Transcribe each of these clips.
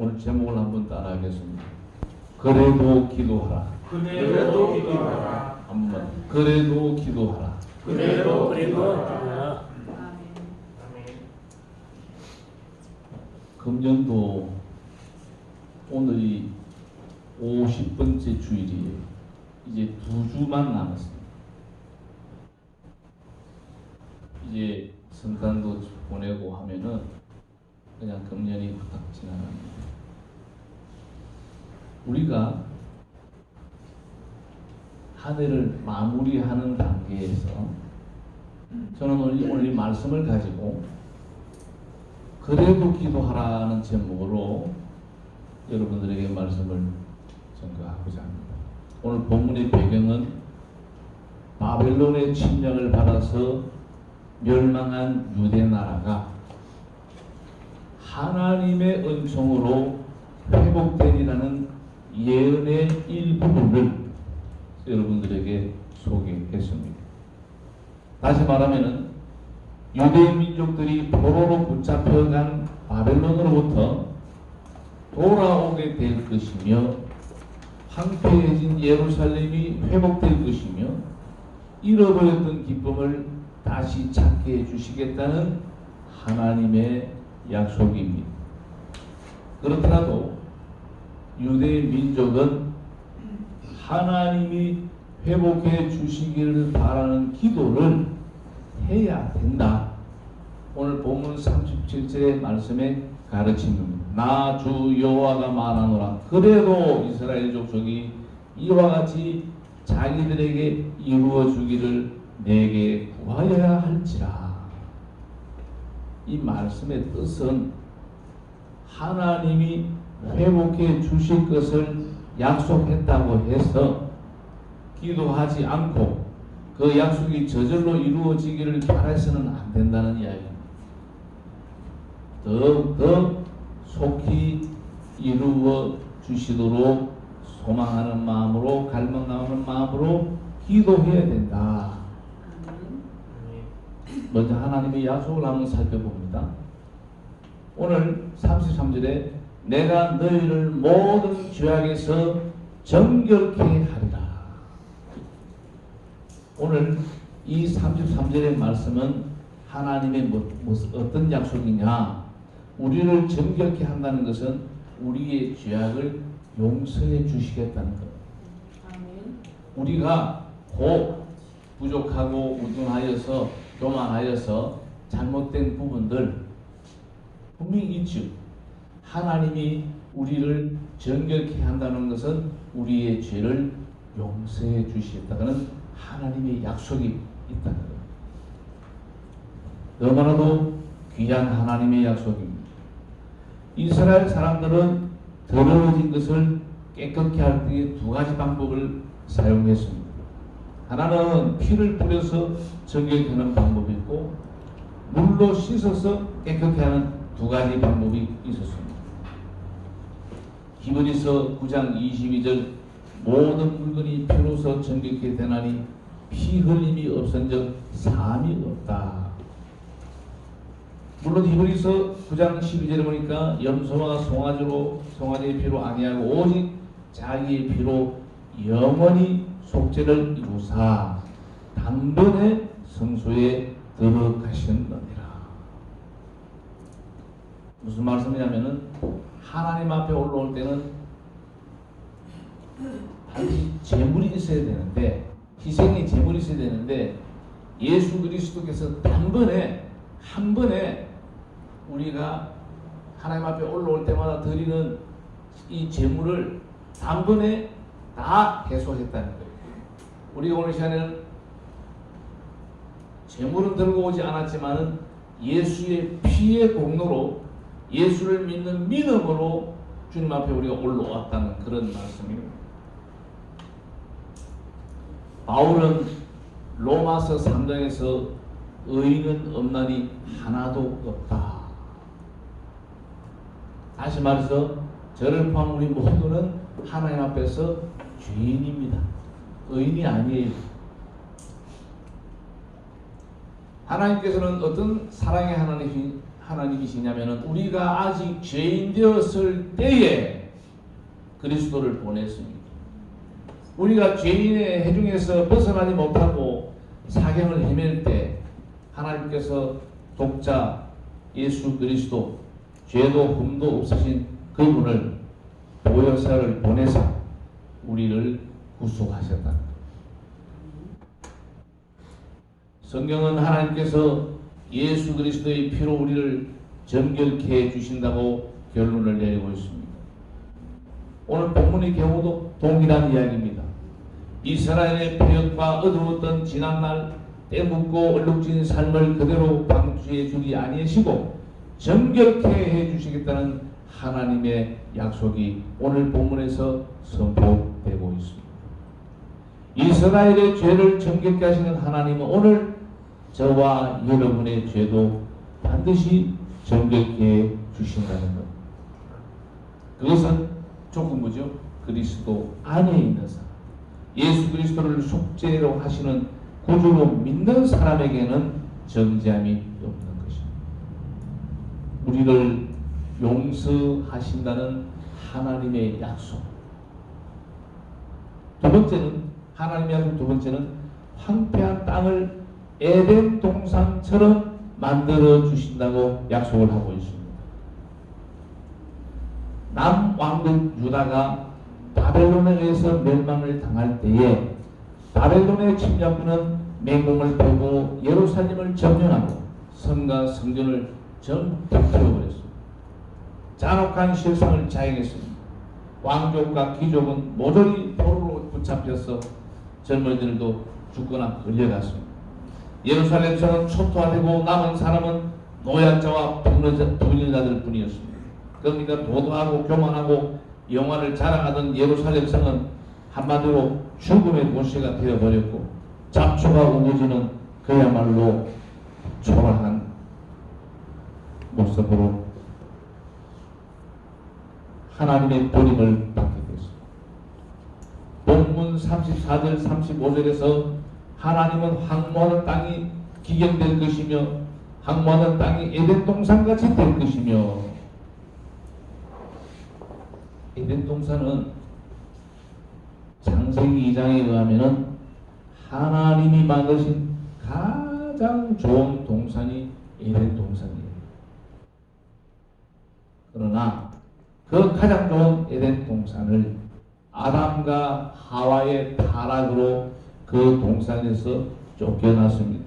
오늘 제목을 한번 따라하겠습니다. 그래도 기도하라. 그래도 기도하라. 한번 그래도 기도하라. 그래도 기도하라. 금년도 오늘이 50번째 주일이에요. 이제 2주만 남았습니다. 이제 성탄도 보내고 하면은 그냥 금년이 후딱 지나갑니다. 우리가 한 해를 마무리하는 단계에서 저는 오늘 이 말씀을 가지고 그래도 기도하라는 제목으로 여러분들에게 말씀을 전가하고자 합니다. 오늘 본문의 배경은 바벨론의 침략을 받아서 멸망한 유대 나라가 하나님의 은총으로 회복되리라는 예언의 일부분을 여러분들에게 소개했습니다. 다시 말하면은 유대 민족들이 포로로 붙잡혀간 바벨론으로부터 돌아오게 될 것이며 황폐해진 예루살렘이 회복될 것이며 잃어버렸던 기쁨을 다시 찾게 해주시겠다는 하나님의 약속입니다. 그렇더라도 유대 민족은 하나님이 회복해 주시기를 바라는 기도를 해야 된다. 오늘 본문 37절의 말씀에 가르침입니다. 나 주 여호와가 말하노라. 그래도 이스라엘 족속이 이와 같이 자기들에게 이루어 주기를 내게 구하여야 할지라. 이 말씀의 뜻은 하나님이 회복해 주실 것을 약속했다고 해서 기도하지 않고 그 약속이 저절로 이루어지기를 바라서는 안 된다는 이야기입니다. 더욱더 속히 이루어 주시도록 소망하는 마음으로, 갈망하는 마음으로 기도해야 된다. 먼저 하나님의 약속을 한번 살펴봅니다. 오늘 33절에 내가 너희를 모든 죄악에서 정결케 하리라. 오늘 이 33절의 말씀은 하나님의 어떤 약속이냐? 우리를 정결케 한다는 것은 우리의 죄악을 용서해 주시겠다는 것. 우리가 곧 부족하고 우둔하여서 교만하여서 잘못된 부분들 분명히 있죠. 하나님이 우리를 정결케 한다는 것은 우리의 죄를 용서해 주시겠다는 하나님의 약속이 있다는 것. 너무나도 귀한 하나님의 약속입니다. 이스라엘 사람들은 더러워진 것을 깨끗게 할 때 두 가지 방법을 사용했습니다. 하나는 피를 뿌려서 정결케 하는 방법이 있고 물로 씻어서 깨끗게 하는 두 가지 방법이 있었습니다. 히브리서 9장 22절 모든 물건이 피로서 정결케 되나니 피 흘림이 없은즉 사함이 없다. 물론 히브리서 9장 12절에 보니까 염소와 송아지의 피로 아니하고 오직 자기의 피로 영원히 속죄를 이루사 단번에 성소에 들어가셨느니라. 무슨 말씀이냐면은 하나님 앞에 올라올 때는 반드시 제물이 있어야 되는데, 희생의 제물이 있어야 되는데, 예수 그리스도께서 단번에 한 번에 우리가 하나님 앞에 올라올 때마다 드리는 이 제물을 단번에 다 해소했다는 거예요. 우리가 오늘 시간에는 제물은 들고 오지 않았지만은 예수의 피의 공로로, 예수를 믿는 믿음으로 주님 앞에 우리가 올라왔다는 그런 말씀입니다. 바울은 로마서 3장에서 의인은 없나니 하나도 없다. 다시 말해서 저를 포함한 우리 모두는 하나님 앞에서 죄인입니다. 의인이 아니에요. 하나님께서는 어떤 사랑의 하나님이시냐면은 우리가 아직 죄인 되었을 때에 그리스도를 보냈습니다. 우리가 죄인의 해중에서 벗어나지 못하고 사경을 헤맬 때 하나님께서 독자 예수 그리스도 죄도 흠도 없으신 그분을 보혈사를 보내서 우리를 구속하셨다. 성경은 하나님께서 예수 그리스도의 피로 우리를 정결케 해주신다고 결론을 내리고 있습니다. 오늘 본문의 경우도 동일한 이야기입니다. 이스라엘의 패역과 어두웠던 지난날 때묻고 얼룩진 삶을 그대로 방치해 주기 아니하시고 정결케 해주시겠다는 하나님의 약속이 오늘 본문에서 선포되고 있습니다. 이스라엘의 죄를 정결케 하시는 하나님은 오늘 저와 여러분의 죄도 반드시 정결케 해 주신다는 것. 그것은 조금이죠. 그리스도 안에 있는 사람, 예수 그리스도를 속죄로 하시는 구주로 믿는 사람에게는 정죄함이 없는 것입니다. 우리를 용서하신다는 하나님의 약속. 두 번째는 하나님의 약속. 두 번째는 황폐한 땅을 에덴 동산처럼 만들어 주신다고 약속을 하고 있습니다. 남왕국 유다가 바벨론에 의해서 멸망을 당할 때에 바벨론의 침략군은 맹공을 펴고 예루살렘을 점령하고 성과 성전을 전부 펴버렸습니다. 잔혹한 실상을 자행했습니다. 왕족과 귀족은 모조리 포로로 붙잡혀서 젊은이들도 죽거나 끌려갔습니다. 예루살렘성은 초토화되고 남은 사람은 노약자와 불륜자들 뿐이었습니다. 그러니까 도도하고 교만하고 영화를 자랑하던 예루살렘성은 한마디로 죽음의 도시가 되어버렸고 잡초가 우거지는 그야말로 초라한 모습으로 하나님의 버림을 받게 됐습니다. 본문 34절 35절에서 하나님은 황무하는 땅이 기경될 것이며 황무하는 땅이 에덴 동산같이 될 것이며, 에덴 동산은 창세기 2장에 의하면은 하나님이 만드신 가장 좋은 동산이 에덴 동산이에요. 그러나 그 가장 좋은 에덴 동산을 아담과 하와의 타락으로 그 동산에서 쫓겨났습니다.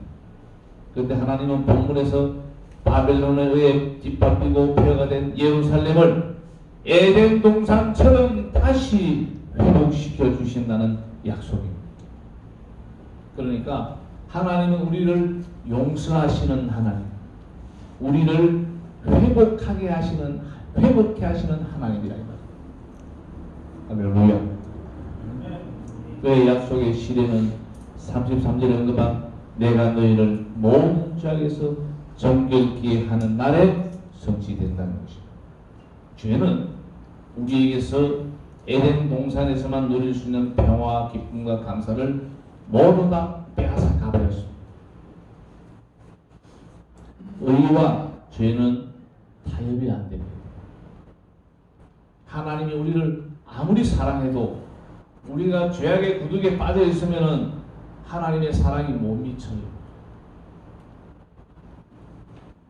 그런데 하나님은 본문에서 바벨론에 의해 짓밟히고 폐허가 된 예루살렘을 에덴 동산처럼 다시 회복시켜 주신다는 약속입니다. 그러니까 하나님은 우리를 용서하시는 하나님, 우리를 회복해 하시는 하나님이라 이 말입니다. 할렐루야. 그의 약속의 시대는 33절에 언급한 내가 너희를 모든 죄악에서 정결케 하는 날에 성취된다는 것입니다. 죄는 우리에게서 에덴 동산에서만 누릴 수 있는 평화와 기쁨과 감사를 모두 다 빼앗아 가버렸습니다. 의와 죄는 타협이 안 됩니다. 하나님이 우리를 아무리 사랑해도 우리가 죄악의 구둑에 빠져 있으면은 하나님의 사랑이 못 미쳐요.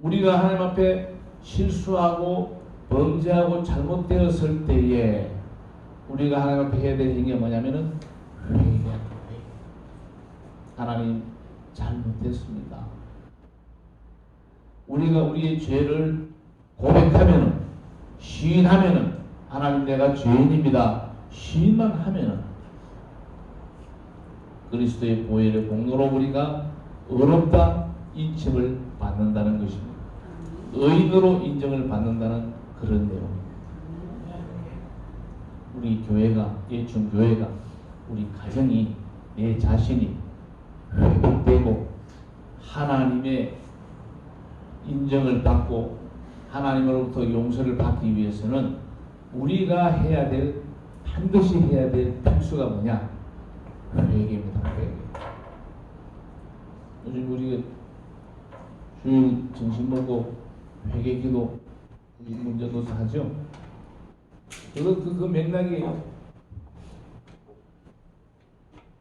우리가 하나님 앞에 실수하고 범죄하고 잘못되었을 때에 우리가 하나님 앞에 해야 될 행위가 뭐냐면은 회개하는 거예요. 하나님 잘못했습니다. 우리가 우리의 죄를 고백하면은, 시인하면은, 하나님 내가 죄인입니다 시인만 하면은 그리스도의 보혈의 공로로 우리가 의롭다 인칭을 받는다는 것입니다. 의인으로 인정을 받는다는 그런 내용입니다. 우리 교회가, 예충교회가, 우리 가정이, 내 자신이 회복되고 하나님의 인정을 받고 하나님으로부터 용서를 받기 위해서는 우리가 해야 될, 반드시 해야 될 필수가 뭐냐? 회개입니다. 회개. 요즘 우리가 주일 점심 먹고 회개기도 문제도 하죠. 그 맥락이에요.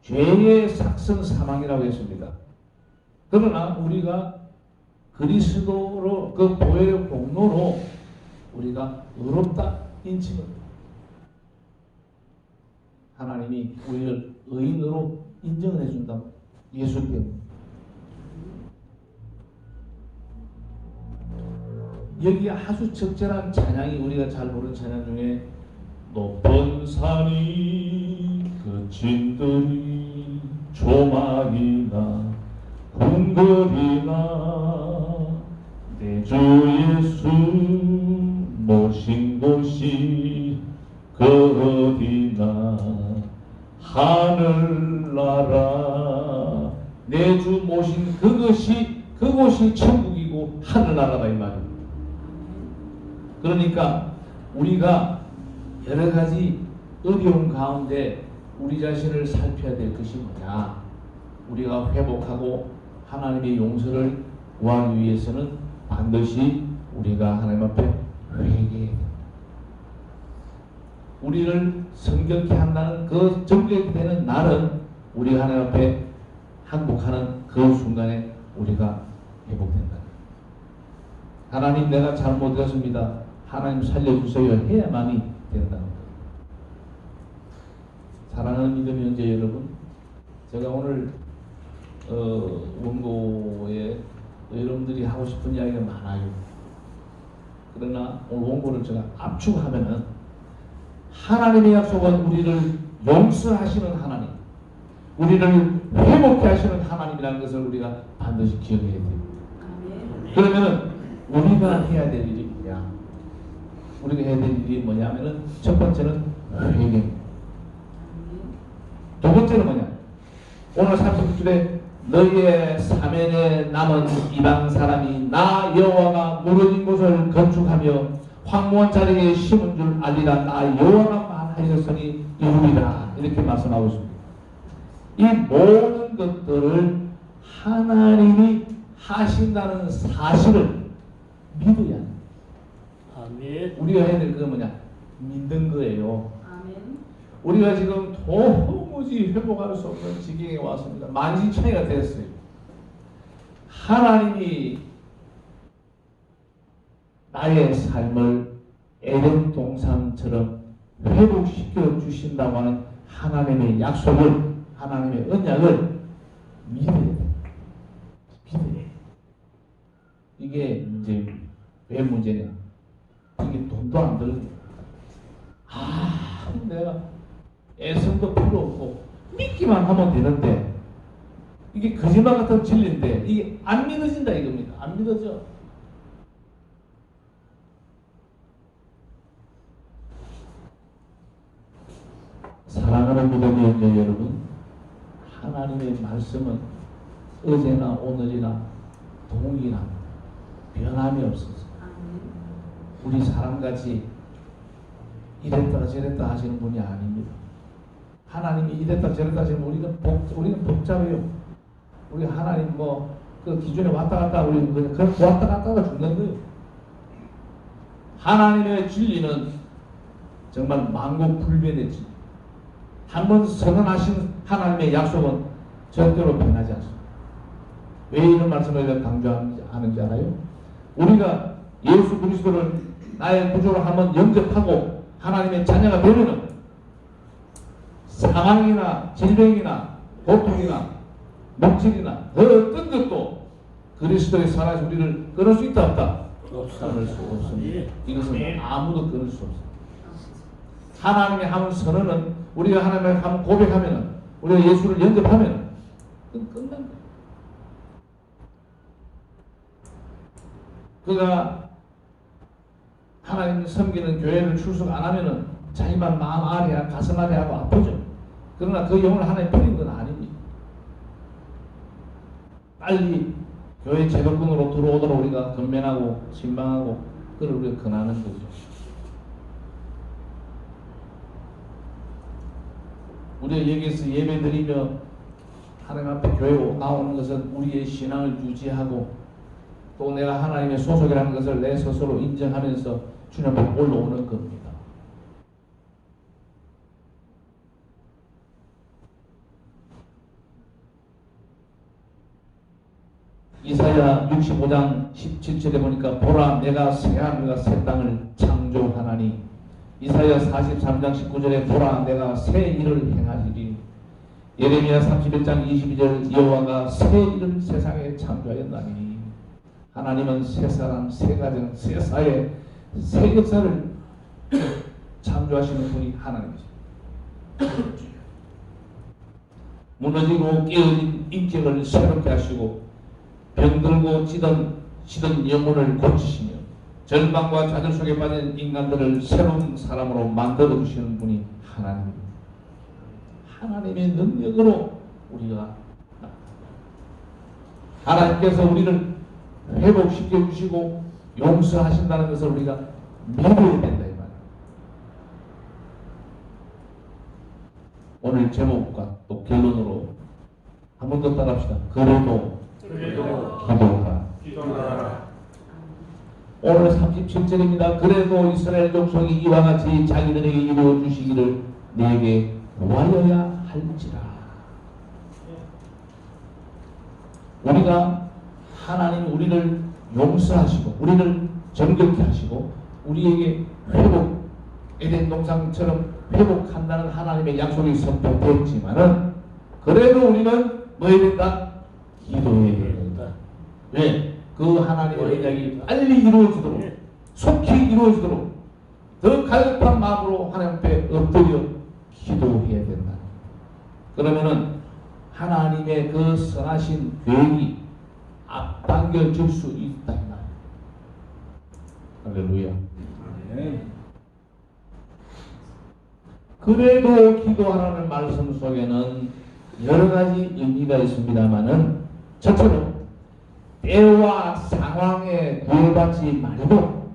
죄의 삭선 사망이라고 했습니다. 그러나 우리가 그리스도로 그 보혈의 공로로 우리가 의롭다 인칭을 하나님이 우리를 의인으로 인정을 해준다. 예수 때문에. 여기 아주 적절한 찬양이 우리가 잘 부르는 찬양 중에 높은 산이 그친들이 조막이나 궁궐이나 내 주 예수 모신 곳이 그 어디나 하늘나라 내 주 모신 그곳이 천국이고 하늘나라다 이 말입니다. 그러니까 우리가 여러 가지 어려움 가운데 우리 자신을 살펴야 될 것이 뭐냐? 우리가 회복하고 하나님의 용서를 구하기 위해서는 반드시 우리가 하나님 앞에 회개해야 됩니다. 우리를 성경케 한다는 그 정결되는 날은 우리가 하나님 앞에 항복하는 그 순간에 우리가 회복된다. 하나님 내가 잘못했습니다. 하나님 살려주세요 해야만이 된다는 것. 사랑하는 믿음의 형제 여러분, 제가 오늘 원고에 여러분들이 하고 싶은 이야기가 많아요. 그러나 오늘 원고를 제가 압축하면은 하나님의 약속은 우리를 용서하시는 하나님, 우리를 회복케 하시는 하나님이라는 것을 우리가 반드시 기억해야 됩니다. 그러면은 우리가 해야 될 일이 뭐냐? 우리가 해야 될 일이 뭐냐면은 첫 번째는 회개입니다. 두 번째는 뭐냐? 오늘 39절에 너희의 사면에 남은 이방 사람이 나 여호와가 무너진 곳을 건축하며 황무한 자리에 심은 줄 알리라. 나 여호와가 말하셨으니 이루리라. 이렇게 말씀하고 있습니다. 이 모든 것들을 하나님이 하신다는 사실을 믿어야 합니다. 아멘. 우리가 해야 될 건 뭐냐? 믿는 거예요. 아멘. 우리가 지금 도무지 회복할 수 없는 지경에 왔습니다. 만신창이가 됐어요. 하나님이 나의 삶을 에덴 동산처럼 회복시켜 주신다고 하는 하나님의 약속을, 하나님의 언약을 믿어야 돼. 믿어야 돼. 이게 문제입니다. 왜 문제냐? 이게 돈도 안 들고, 내가 애씀도 필요 없고 믿기만 하면 되는데, 이게 거짓말 같은 진리인데 이게 안 믿어진다 이겁니다. 안 믿어져. 사랑하는 믿음의 형제 여러분, 하나님의 말씀은 어제나 오늘이나 동일이나 변함이 없어서 우리 사람같이 이랬다 저랬다 하시는 분이 아닙니다. 하나님이 이랬다 저랬다 하시는 우리는 복잡해요. 우리 하나님 그 기준에 왔다 갔다 우리는 그냥 왔다 갔다가 죽는 거예요. 하나님의 진리는 정말 만국불변의 진리. 한번 선언하신 하나님의 약속은 절대로 변하지 않습니다. 왜 이런 말씀을 강조하는지 알아요? 우리가 예수 그리스도를 나의 구주로 한번 영접하고 하나님의 자녀가 되면은 상황이나 질병이나 고통이나 목질이나 어떤 것도 그리스도의 살아서 우리를 끊을 수 있다 없다? 끊을 수 없습니다. 이것은 아무도 끊을 수 없습니다. 하나님의 한 선언은 우리가 하나님의 한 고백하면은 우리가 예수를 영접하면은 끝난 거예요. 그가 하나님 섬기는 교회를 출석 안 하면은 자기만 마음 아래 가슴 아래 하고 아프죠. 그러나 그 영을 하나님 버린 건 아닙니다. 빨리 교회 제도권으로 들어오도록 우리가 건면하고 신방하고 그걸 우리가 권하는 거죠. 우리가 여기서 예배드리며 하나님 앞에 교회 나오는 것은 우리의 신앙을 유지하고 또 내가 하나님의 소속이라는 것을 내 스스로 인정하면서 주님 앞에 올라오는 겁니다. 이사야 65장 17절에 보니까 보라 내가 새 하늘과 새 땅을 창조하나니, 이사야 43장 19절에 보라 내가 새 일을 행하리니, 예레미야 31장 22절 여호와가 새 일을 세상에 창조하였나니, 하나님은 새 사람, 새 가정, 새 사회, 새 역사를 창조하시는 분이 하나님이십니다. 무너지고 깨어진 인격을 새롭게 하시고 병들고 시든 영혼을 고치시며 절망과 좌절 속에 빠진 인간들을 새로운 사람으로 만들어 주시는 분이 하나님입니다. 하나님의 능력으로 우리가 하나님께서 우리를 회복시켜 주시고 용서하신다는 것을 우리가 믿어야 된다 이 말이에요. 오늘 제목과 또 결론으로 한 번 더 따라합시다. 그래도 기도하라. 오늘 37절입니다. 그래도 이스라엘 족속이 이와 같이 자기들에게 이루어 주시기를 내게 구하여야 할지라. 우리가 하나님 우리를 용서하시고 우리를 정결케 하시고 우리에게 회복, 에덴 동산처럼 회복한다는 하나님의 약속이 선포되었지만은 그래도 우리는 뭐 해야 된다? 기도해야 된다. 왜? 그 하나님의 언약이 빨리 이루어지도록, 속히 이루어지도록 더 갈급한 마음으로 하나님 앞에 엎드려 기도해야 된다. 그러면은 하나님의 그 선하신 계획이 앞당겨질 수 있다. 할렐루야. 그래도 기도하라는 말씀 속에는 여러 가지 의미가 있습니다만은 첫째로 때와 상황에 구애받지 말고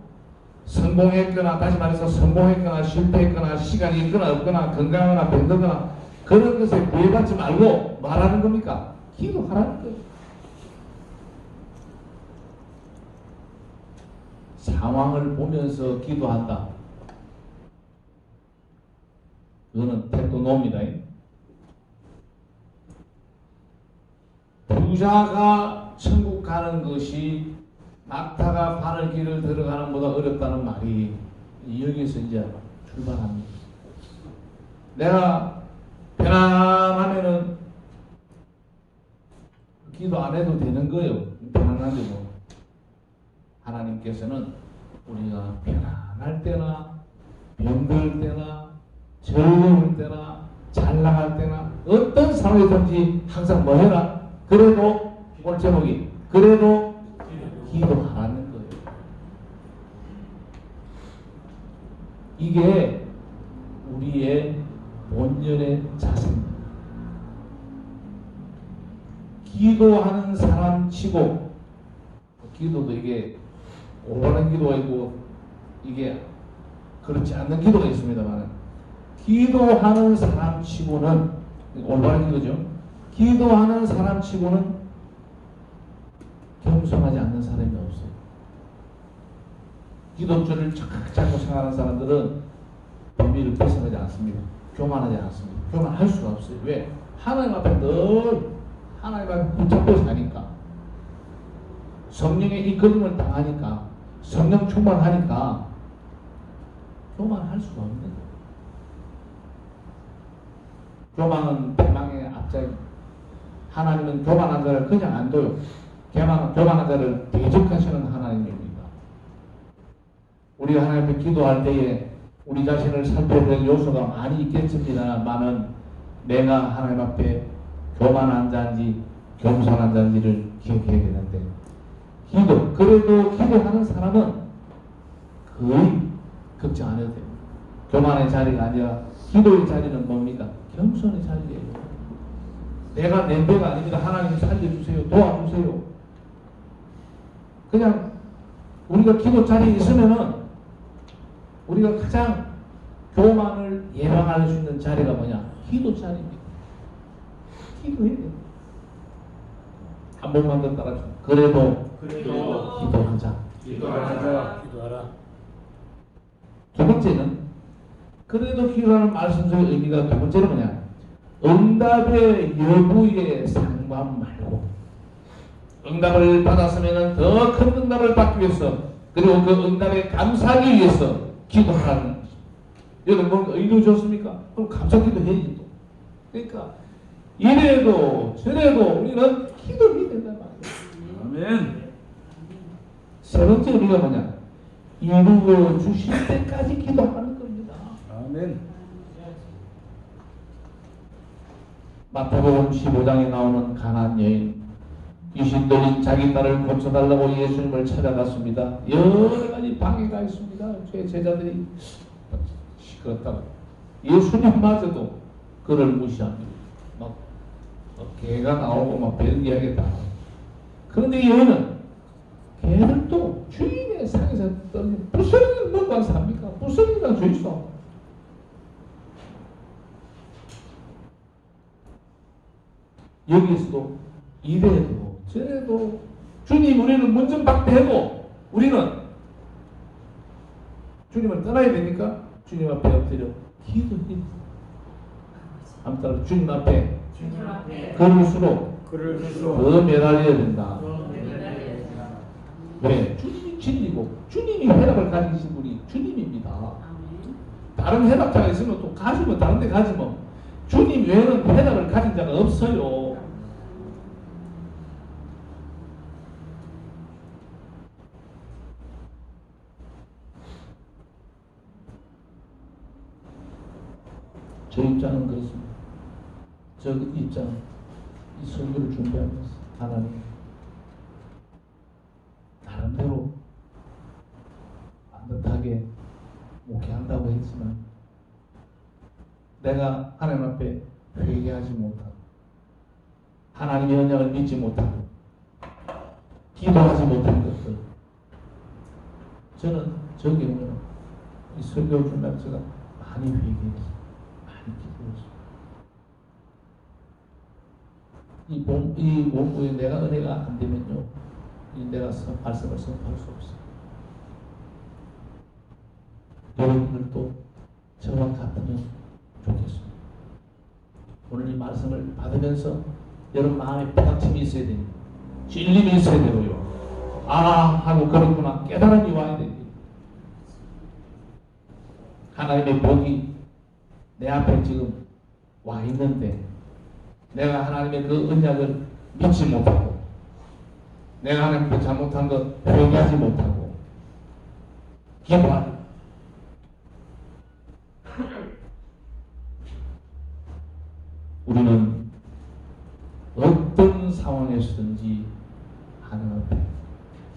성공했거나, 다시 말해서 성공했거나 실패했거나 시간이 있거나 없거나 건강하거나 병들거나 그런 것에 구애받지 말고 말하는 겁니까? 기도하라는 거예요. 상황을 보면서 기도한다. 그거는 택도 놉니다. 부자가 천국 가는 것이 낙타가 바늘 길을 들어가는 것보다 어렵다는 말이 여기서 이제 출발합니다. 내가 편안하면은 기도 안 해도 되는 거예요. 편안한데 뭐. 하나님께서는 우리가 편안할 때나 병들 때나 즐거울 때나 잘 나갈 때나 어떤 상황이든지 항상 뭐 해라? 그래도 오늘 제목이 그래도 기도하라는 거예요. 이게 우리의 본연의 자세입니다. 기도하는 사람 치고 기도도 이게 올바른 기도가 있고 이게 그렇지 않는 기도가 있습니다만 기도하는 사람 치고는 올바른 기도죠. 기도하는 사람 치고는 겸손하지 않는 사람이 없어요. 기도줄을 착착 잡고 생각하는 사람들은 범위를 벗어나지 않습니다. 교만하지 않습니다. 교만할 수가 없어요. 왜? 하나님 앞에 늘 하나님 앞에 붙잡고 사니까 성령의 이끌림을 당하니까 성령 충만하니까 교만할 수가 없는 거예요. 교만은 대망의 앞장입니다. 하나님은 교만한 자를 그냥 안 둬요. 교만한 자를 대적하시는 하나님입니다. 우리가 하나님 앞에 기도할 때에 우리 자신을 살펴야 될 요소가 많이 있겠습니다만은 내가 하나님 앞에 교만한 자인지 겸손한 자인지를 기억해야 되는데 그래도 기도하는 사람은 거의 걱정 안 해도 돼요. 교만의 자리가 아니라 기도의 자리는 뭡니까? 겸손의 자리예요. 내가 낸 배가 아닙니다. 하나님 살려주세요. 도와주세요. 그냥 우리가 기도 자리에 있으면은 우리가 가장 교만을 예방할 수 있는 자리가 뭐냐? 기도 자리입니다. 기도해야 돼요. 한 번만 더 따라주세요. 그래도 그래도 기도하자. 기도하자. 기도하라. 두 번째는 그래도 기도하는 말씀 속의 의미가 두 번째는 뭐냐? 응답의 여부에 상관 말고 응답을 받았으면 더 큰 응답을 받기 위해서 그리고 그 응답에 감사하기 위해서 기도하라는 것입니다. 여러분 뭐 의도 좋습니까? 그럼 감사기도 해야지 또. 그러니까 이래도 저래도 우리는 기도해야 된단 말이에요. 아멘. 세 번째 우리가 뭐냐? 이루어 주실 때까지 기도하는 겁니다. 아멘. 마태복음 15장에 나오는 가나안 여인 귀신 들린 자기 딸을 고쳐달라고 예수님을 찾아갔습니다. 여러 가지 방해가 있습니다. 제 제자들이 시끄럽다고 예수님마저도 그를 무시합니다. 막 개가 나오고 막 별이야기다. 그런데 이 여인은 개들도 주인의 상에서 떨어진 부스러기를 먹고 와서 합니까? 부스러기가 주 있어. 여기서도 이래도 저래도 주님 우리는 문전박대하고 우리는 주님을 떠나야 되니까 주님 앞에 엎드려 기도해. 아무튼 주님 앞에 그럴수록 그를 더 매달려야 된다. 왜? 주님이 진리고 주님이 해답을 가지신 분이 주님입니다. 다른 해답자가 있으면 또 가지면 다른 데 가지면 주님 외에는 해답을 가진 자가 없어요. 저 입장은 그렇습니다. 저 입장은 이 설교를 준비하면서 하나님 나름대로 반듯하게 목회한다고 했지만 내가 하나님 앞에 회개하지 못하고 하나님의 언약을 믿지 못하고 기도하지 못한 것들 저는 저 경우는 이 설교를 준비하면서 제가 많이 회개했어요. 많이 기도했어요. 이 몸부에 내가 은혜가 안 되면요 내가 말씀을 선포할 수 없어요. 여러분들도 저와 같으면 좋겠습니다. 오늘 이 말씀을 받으면서 여러분 마음에 부닥침이 있어야 됩니다. 진림이 있어야 되고요. 아 하고 그렇구나 깨달음이 와야 됩니다. 하나님의 복이 내 앞에 지금 와 있는데 내가 하나님의 그 언약을 믿지 못하고 내가 하나님께 잘못한 것 회개하지 못하고 기도하는 우리는 어떤 상황에서든지 하나님 앞에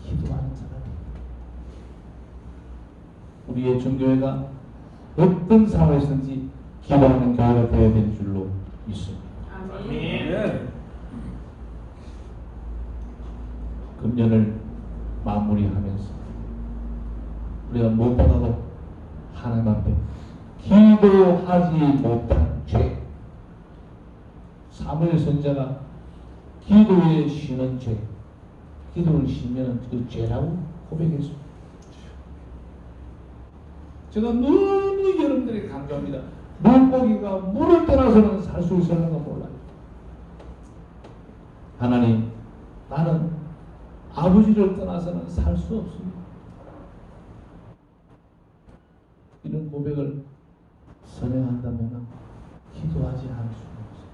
기도하는 사람입니다. 우리의 종교회가 어떤 상황에서든지 기도하는 교회가 되어야 될 줄로 믿습니다. 아멘. 금년을 마무리하면서 우리가 무엇보다도 하나님 앞에 기도하지 못한 죄 사무엘 선지자가 기도에 쉬는 죄 기도를 쉬면 그 죄라고 고백했습니다. 제가 너무 여러분들에게 강조합니다. 물고기가 물을 떠나서는 살 수 있었는가 몰라요. 하나님 나는 아버지를 떠나서는 살 수 없습니다. 이런 고백을 선행한다면 기도하지 않을 수가 없어요.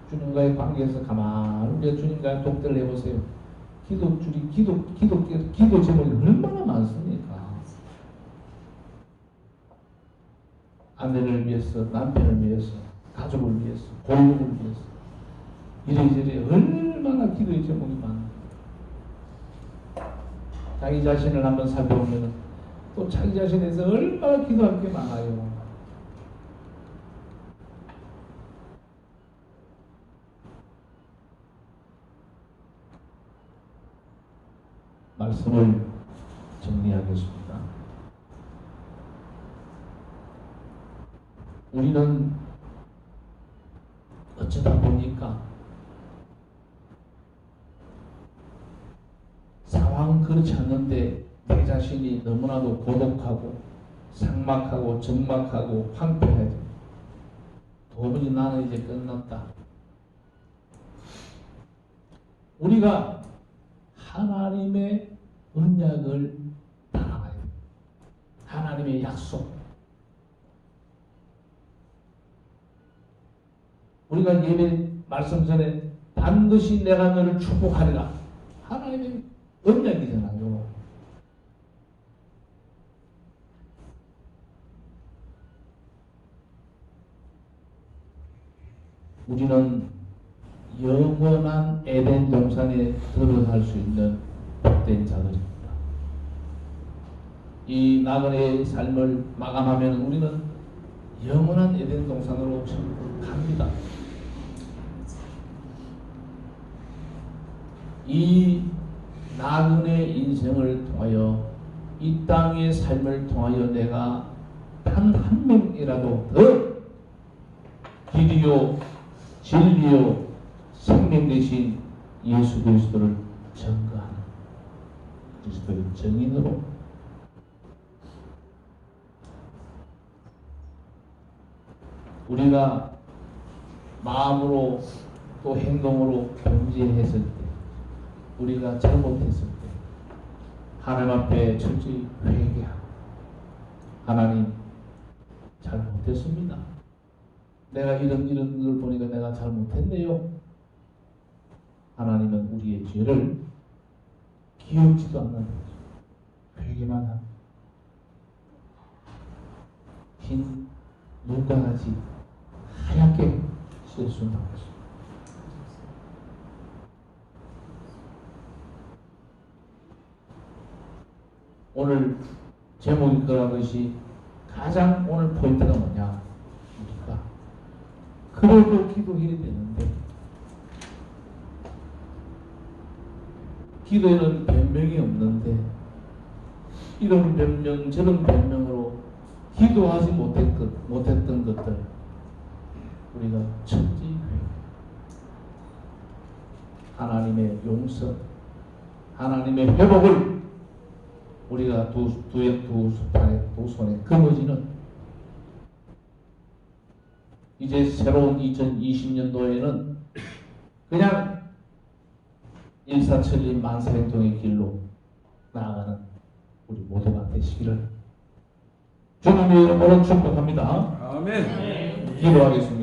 주님과의 관계에서 가만히 우리가 주님과의 독대를 해보세요. 기도 제목이 얼마나 많습니까? 아내를 위해서, 남편을 위해서, 가족을 위해서, 고용을 위해서 이래저래 얼마나 기도의 제목이 많아요. 자기 자신을 한번 살펴보면 또 자기 자신에 대해서 얼마나 기도할 게 많아요. 말씀을 정리하겠습니다. 우리는 어쩌다 보니까 그렇지 않는데 내 자신이 너무나도 고독하고 삭막하고 적막하고 황폐하지. 도무지 나는 이제 끝났다. 우리가 하나님의 언약을 따라가야 돼. 하나님의 약속. 우리가 예배 말씀 전에 반드시 내가 너를 축복하리라. 하나님의 언약이잖아요. 우리는 영원한 에덴 동산에 들어갈 수 있는 복된 자들입니다. 이 나그네의 삶을 마감하면 우리는 영원한 에덴 동산으로 갑니다. 이 나그네 인생을 통하여 이 땅의 삶을 통하여 내가 단 한 명이라도 더 길이요 진리요 생명 되신 예수 그리스도를 증거하는 그리스도의 증인으로 우리가 마음으로 또 행동으로 범죄했을 때 우리가 잘못했을 때 하나님 앞에 철저히 회개하고 하나님 잘못했습니다. 내가 이런 걸 보니까 내가 잘못했네요. 하나님은 우리의 죄를 기억지도 않는 거죠. 회개만 합니다. 흰 눈과 같이 하얗게 씻어준다고 했습니다. 오늘 제목이 그러듯이 가장 오늘 포인트가 뭐냐? 우리가 그래도 기도해야 되는데 기도에는 변명이 없는데 이런 변명 저런 변명으로 기도하지 못했던 것들 우리가 천지 하나님의 용서 하나님의 회복을 우리가 두 손에 거머쥐는 이제 새로운 2020년도에는 그냥 일사천리 만사행통의 길로 나아가는 우리 모두가 되시기를 주님의 이름으로 축복합니다. 아멘. 기도하겠습니다.